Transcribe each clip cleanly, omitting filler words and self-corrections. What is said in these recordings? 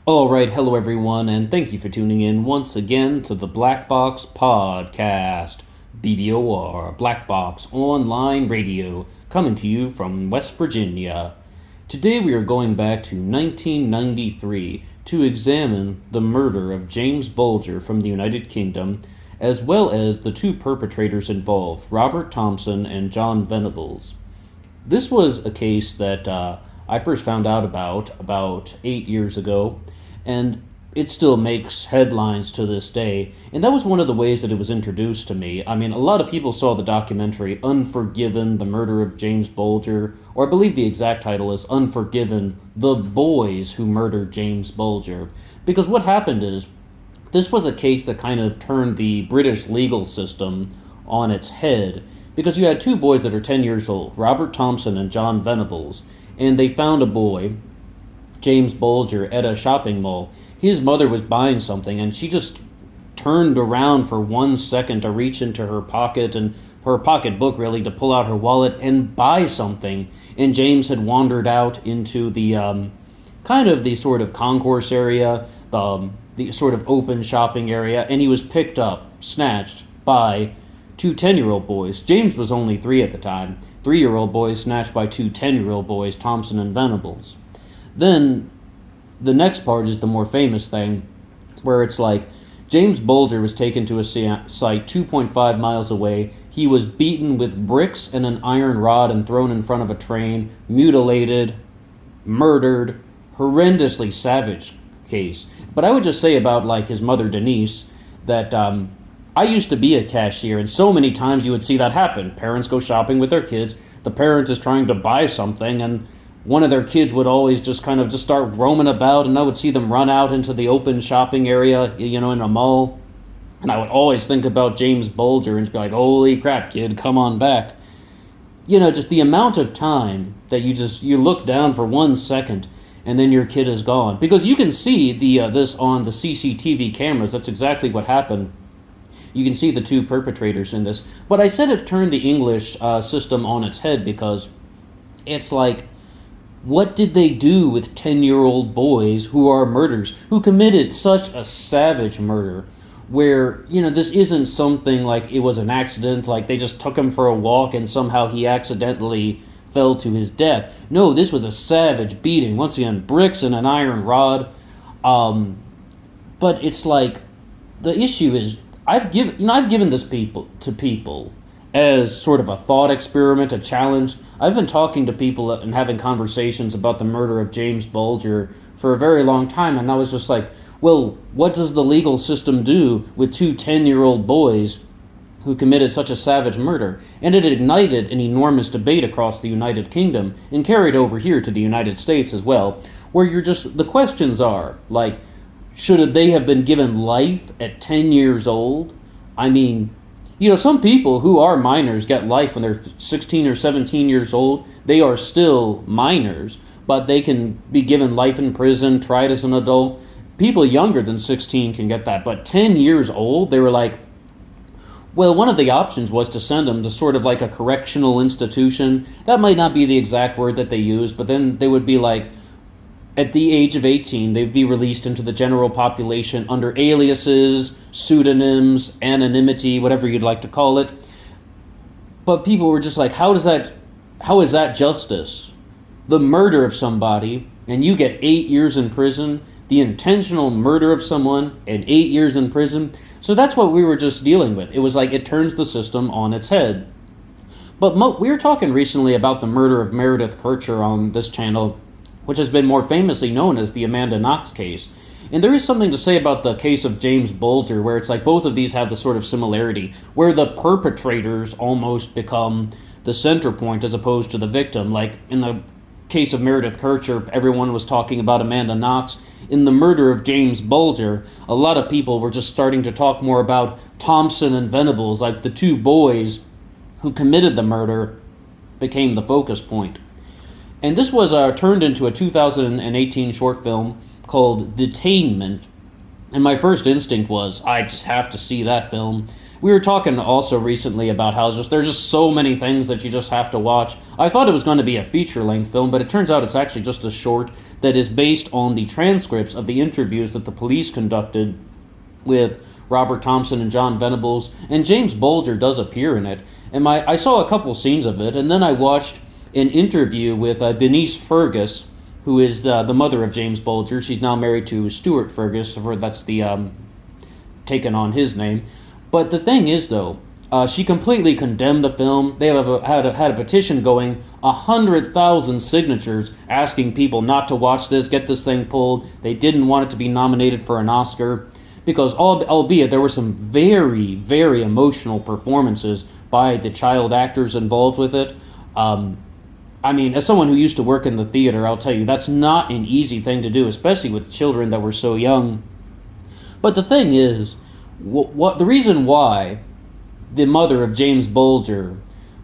Alright, hello everyone, and thank you for tuning in once again to the Black Box Podcast, BBOR, Black Box Online Radio, coming to you from West Virginia. Today we are going back to 1993 to examine the murder of James Bulger from the United Kingdom, as well as the two perpetrators involved, Robert Thompson and Jon Venebles. This was a case that I first found out about 8 years ago, and it still makes headlines to this day. And that was one of the ways that it was introduced to me. I mean, a lot of people saw the documentary Unforgiven, the Murder of James Bulger, or I believe the exact title is Unforgiven, the Boys Who Murdered James Bulger. Because what happened is, this was a case that kind of turned the British legal system on its head, because you had two boys that are 10 years old, Robert Thompson and Jon Venebles, and they found a boy, James Bulger, at a shopping mall. His mother was buying something, and she just turned around for 1 second to reach into her pocket, and her pocketbook really, to pull out her wallet and buy something. And James had wandered out into the kind of the sort of concourse area, the sort of open shopping area, and he was picked up, snatched by two 10-year-old boys. James was only 3 at the time. 3-year-old boys snatched by two 10-year-old boys, Thompson and Venebles. Then the next part is the more famous thing, where it's like James Bulger was taken to a site 2.5 miles away. He was beaten with bricks and an iron rod and thrown in front of a train, mutilated, murdered, horrendously savage case. But I would just say about like his mother Denise that I used to be a cashier, and so many times you would see that happen. Parents go shopping with their kids. The parent is trying to buy something, and one of their kids would always just kind of just start roaming about, and I would see them run out into the open shopping area, in a mall. And I would always think about James Bulger and be like, holy crap, kid, come on back. Just the amount of time that you look down for 1 second, and then your kid is gone. Because you can see this on the CCTV cameras. That's exactly what happened. You can see the two perpetrators in this. But I said it turned the English system on its head, because it's like, what did they do with 10-year-old boys who are murderers, who committed such a savage murder, where, this isn't something like it was an accident, like they just took him for a walk and somehow he accidentally fell to his death. No, this was a savage beating. Once again, bricks and an iron rod. But it's like, the issue is, I've given this to people as sort of a thought experiment, a challenge. I've been talking to people and having conversations about the murder of James Bulger for a very long time, and I was just like, well, what does the legal system do with two 10-year-old boys who committed such a savage murder? And it ignited an enormous debate across the United Kingdom and carried over here to the United States as well, where the questions are, like, should they have been given life at 10 years old? I mean, some people who are minors get life when they're 16 or 17 years old. They are still minors, but they can be given life in prison, tried as an adult. People younger than 16 can get that, but 10 years old, they were like, well, one of the options was to send them to sort of like a correctional institution. That might not be the exact word that they used, but then they would be like, at the age of 18, they'd be released into the general population under aliases, pseudonyms, anonymity, whatever you'd like to call it. But people were just like, how is that justice? The murder of somebody, and you get 8 years in prison. The intentional murder of someone, and 8 years in prison. So that's what we were just dealing with. It was like it turns the system on its head. But we were talking recently about the murder of Meredith Kercher on this channel, which has been more famously known as the Amanda Knox case. And there is something to say about the case of James Bulger, where it's like both of these have the sort of similarity, where the perpetrators almost become the center point as opposed to the victim. Like in the case of Meredith Kercher, everyone was talking about Amanda Knox. In the murder of James Bulger, a lot of people were just starting to talk more about Thompson and Venebles, like the two boys who committed the murder became the focus point. And this was turned into a 2018 short film called Detainment, And my first instinct was, I just have to see that film. We were talking also recently about how there's just so many things that you just have to watch. I thought it was going to be a feature-length film, but it turns out it's actually just a short that is based on the transcripts of the interviews that the police conducted with Robert Thompson and Jon Venebles, and James Bulger does appear in it. And I saw a couple scenes of it, and then I watched an interview with Denise Fergus, who is the mother of James Bulger. She's now married to Stuart Fergus, that's the taken on his name. But the thing is, though, she completely condemned the film. They had a petition going, 100,000 signatures asking people not to watch this, get this thing pulled. They didn't want it to be nominated for an Oscar, because albeit there were some very, very emotional performances by the child actors involved with it. I mean, as someone who used to work in the theater, I'll tell you, that's not an easy thing to do, especially with children that were so young. But the thing is, the reason why the mother of James Bulger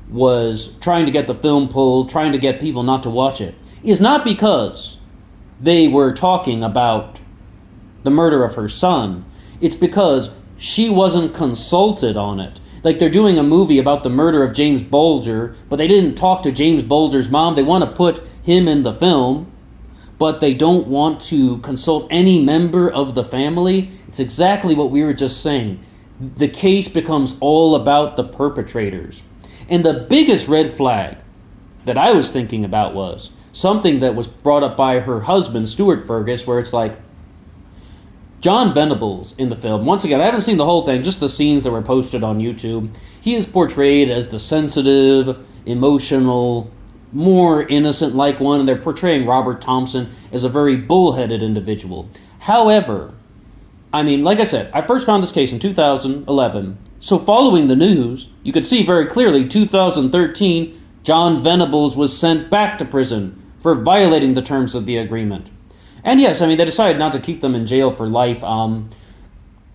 was trying to get the film pulled, trying to get people not to watch it, is not because they were talking about the murder of her son. It's because she wasn't consulted on it. Like, they're doing a movie about the murder of James Bulger, but they didn't talk to James Bulger's mom. They want to put him in the film, but they don't want to consult any member of the family. It's exactly what we were just saying. The case becomes all about the perpetrators. And the biggest red flag that I was thinking about was something that was brought up by her husband, Stuart Fergus, where it's like, Jon Venebles in the film, once again, I haven't seen the whole thing, just the scenes that were posted on YouTube. He is portrayed as the sensitive, emotional, more innocent-like one, and they're portraying Robert Thompson as a very bullheaded individual. However, I mean, like I said, I first found this case in 2011, so following the news, you could see very clearly 2013, Jon Venebles was sent back to prison for violating the terms of the agreement. And yes, I mean, they decided not to keep them in jail for life.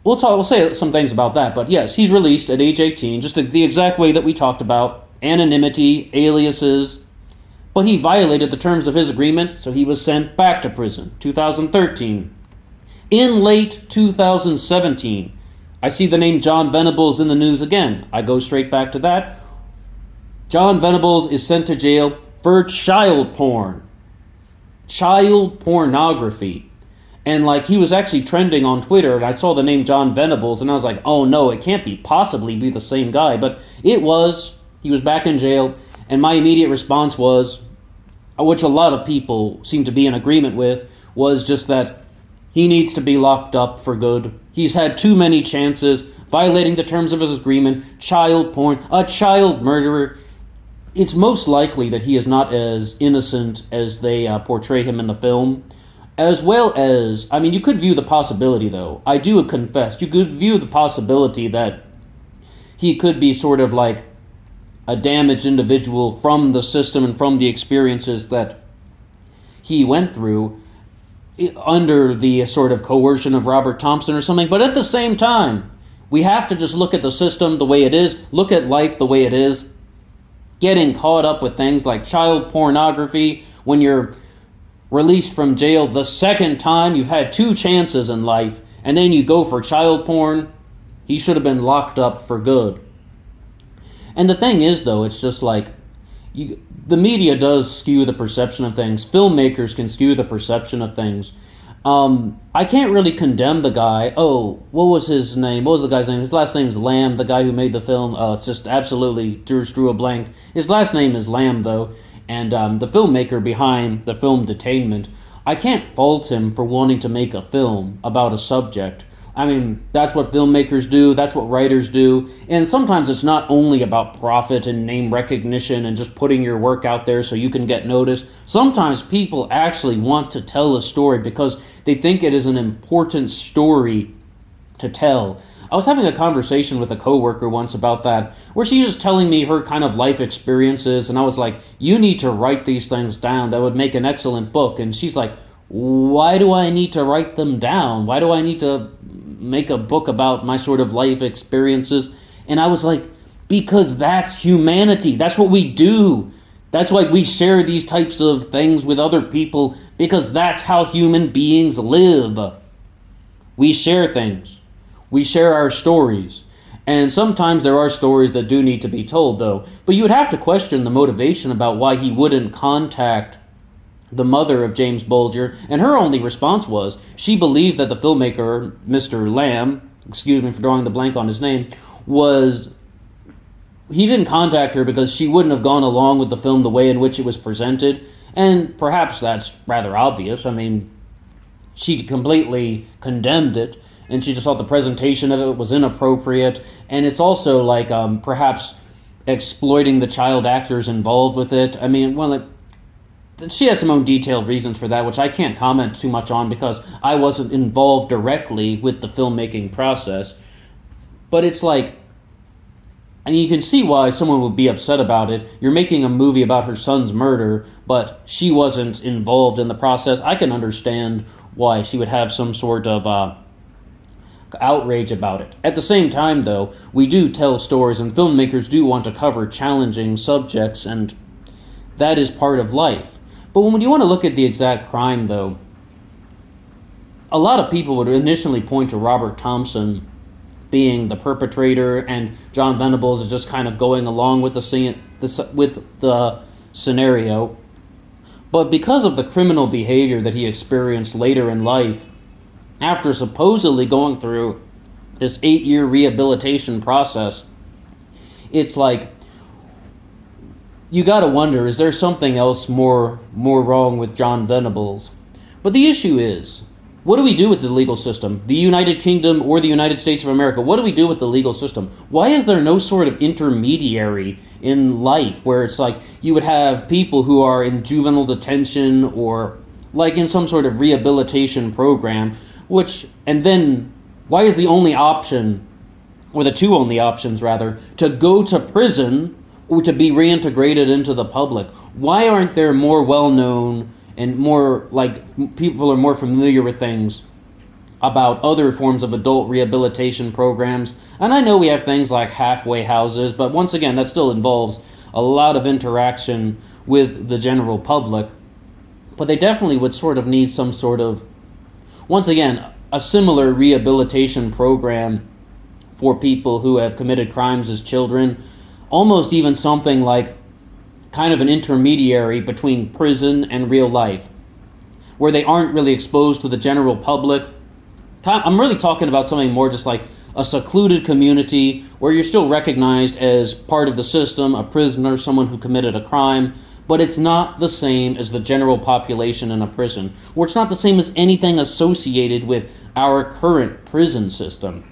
We'll say some things about that, but yes, he's released at age 18, just the exact way that we talked about, anonymity, aliases, but he violated the terms of his agreement, so he was sent back to prison, 2013. In late 2017, I see the name Jon Venebles in the news again. I go straight back to that. Jon Venebles is sent to jail for child porn. Child pornography. And like, he was actually trending on Twitter, and I saw the name Jon Venebles, and I was like, oh no, it can't possibly be the same guy. But it was. He was back in jail, and my immediate response was, which a lot of people seem to be in agreement with, was just that he needs to be locked up for good. He's had too many chances, violating the terms of his agreement, child porn, a child murderer. It's most likely that he is not as innocent as they portray him in the film. As well as, I mean, you could view the possibility, though. I do confess, you could view the possibility that he could be sort of like a damaged individual from the system and from the experiences that he went through under the sort of coercion of Robert Thompson or something. But at the same time, we have to just look at the system the way it is, look at life the way it is. Getting caught up with things like child pornography when you're released from jail the second time, you've had two chances in life, and then you go for child porn, he should have been locked up for good. And the thing is, though, it's just like, the media does skew the perception of things. Filmmakers can skew the perception of things. I can't really condemn the guy. Oh, what was his name? What was the guy's name? His last name is Lamb, the guy who made the film. It's just absolutely drew a blank. His last name is Lamb, though, and the filmmaker behind the film Detainment. I can't fault him for wanting to make a film about a subject. I mean, that's what filmmakers do, that's what writers do, and sometimes it's not only about profit and name recognition and just putting your work out there so you can get noticed. Sometimes people actually want to tell a story because they think it is an important story to tell. I was having a conversation with a coworker once about that, where she was telling me her kind of life experiences, and I was like, you need to write these things down, that would make an excellent book. And she's like, why do I need to write them down? Why do I need to make a book about my sort of life experiences? And I was like, because that's humanity. That's what we do. That's why we share these types of things with other people, because that's how human beings live. We share things. We share our stories. And sometimes there are stories that do need to be told, though. But you would have to question the motivation about why he wouldn't contact the mother of James Bulger. And her only response was she believed that the filmmaker, Mr. Lamb, excuse me for drawing the blank on his name, he didn't contact her because she wouldn't have gone along with the film the way in which it was presented. And perhaps that's rather obvious. I mean, she completely condemned it, and she just thought the presentation of it was inappropriate. And it's also like perhaps exploiting the child actors involved with it. I mean, she has some own detailed reasons for that, which I can't comment too much on because I wasn't involved directly with the filmmaking process. But it's like, and you can see why someone would be upset about it. You're making a movie about her son's murder, but she wasn't involved in the process. I can understand why she would have some sort of outrage about it. At the same time, though, we do tell stories, and filmmakers do want to cover challenging subjects, and that is part of life. But when you want to look at the exact crime, though, a lot of people would initially point to Robert Thompson being the perpetrator, and Jon Venebles is just kind of going along with the scenario. But because of the criminal behavior that he experienced later in life, after supposedly going through this 8-year rehabilitation process, it's like, you gotta wonder, is there something else more wrong with Jon Venebles? But the issue is, what do we do with the legal system? The United Kingdom or the United States of America, what do we do with the legal system? Why is there no sort of intermediary in life where it's like you would have people who are in juvenile detention or like in some sort of rehabilitation program, and then why is the only option, or the two only options rather, to go to prison or to be reintegrated into the public? Why aren't there more well-known and more, like, people are more familiar with things about other forms of adult rehabilitation programs? And I know we have things like halfway houses, but once again, that still involves a lot of interaction with the general public. But they definitely would sort of need some sort of, once again, a similar rehabilitation program for people who have committed crimes as children. Almost even something like kind of an intermediary between prison and real life, where they aren't really exposed to the general public. I'm really talking about something more just like a secluded community where you're still recognized as part of the system, a prisoner, someone who committed a crime, but it's not the same as the general population in a prison, or it's not the same as anything associated with our current prison system.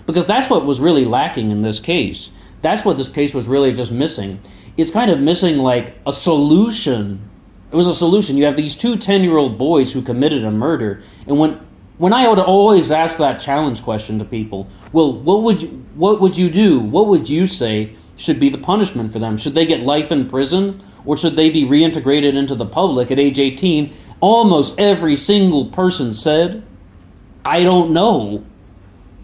Because that's what was really lacking in this case. That's what this case was really just missing. It's kind of missing like a solution. It was a solution. You have these two 10-year-old boys who committed a murder, and when I would always ask that challenge question to people, well, what would you do? What would you say should be the punishment for them? Should they get life in prison, or should they be reintegrated into the public at age 18? Almost every single person said, I don't know.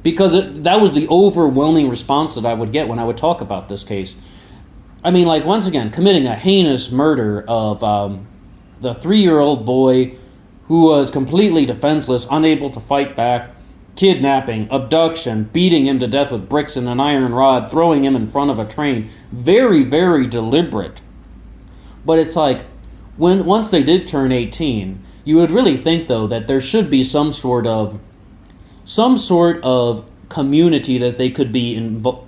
Because that was the overwhelming response that I would get when I would talk about this case. I mean, like, once again, committing a heinous murder of the 3-year-old boy who was completely defenseless, unable to fight back, kidnapping, abduction, beating him to death with bricks and an iron rod, throwing him in front of a train. Very, very deliberate. But it's like, once they did turn 18, you would really think, though, that there should be some sort of community that they could be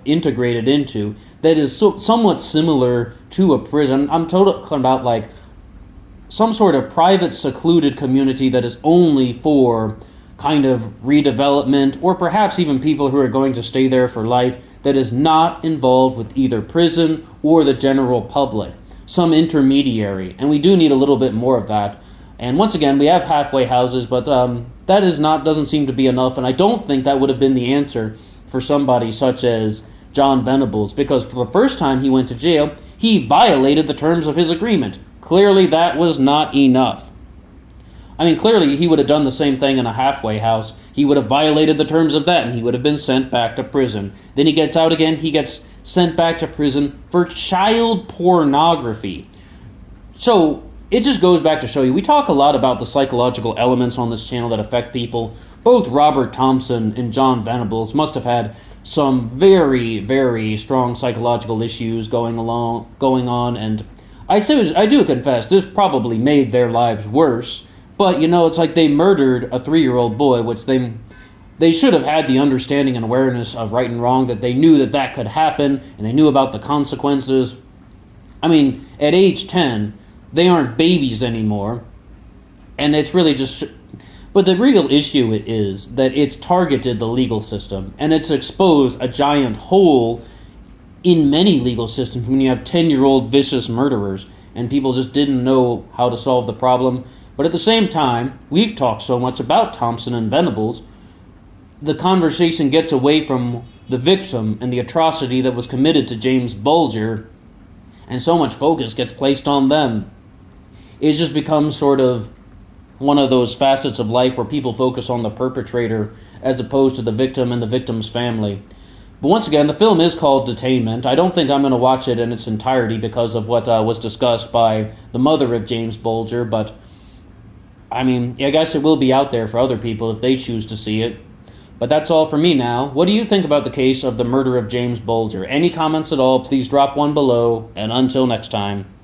integrated into that is somewhat similar to a prison. I'm talking about like some sort of private, secluded community that is only for kind of redevelopment, or perhaps even people who are going to stay there for life, that is not involved with either prison or the general public. Some intermediary, and we do need a little bit more of that. And once again, we have halfway houses, but that doesn't seem to be enough, and I don't think that would have been the answer for somebody such as Jon Venebles, because for the first time he went to jail, he violated the terms of his agreement. Clearly that was not enough. I mean, clearly he would have done the same thing in a halfway house. He would have violated the terms of that, and he would have been sent back to prison. Then he gets out again, he gets sent back to prison for child pornography. So, it just goes back to show you, we talk a lot about the psychological elements on this channel that affect people. Both Robert Thompson and Jon Venebles must have had some very, very strong psychological issues going on, and I do confess this probably made their lives worse. But it's like they murdered a 3-year-old boy, which they should have had the understanding and awareness of right and wrong, that they knew that that could happen, and they knew about the consequences. I mean, at age 10, they aren't babies anymore, and it's really just... But the real issue is that it's targeted the legal system, and it's exposed a giant hole in many legal systems when you have 10-year-old vicious murderers, and people just didn't know how to solve the problem. But at the same time, we've talked so much about Thompson and Venebles, the conversation gets away from the victim and the atrocity that was committed to James Bulger, and so much focus gets placed on them. It just becomes sort of one of those facets of life where people focus on the perpetrator as opposed to the victim and the victim's family. But once again, the film is called Detainment. I don't think I'm going to watch it in its entirety because of what was discussed by the mother of James Bulger, but I mean, I guess it will be out there for other people if they choose to see it. But that's all for me now. What do you think about the case of the murder of James Bulger? Any comments at all, please drop one below, and until next time.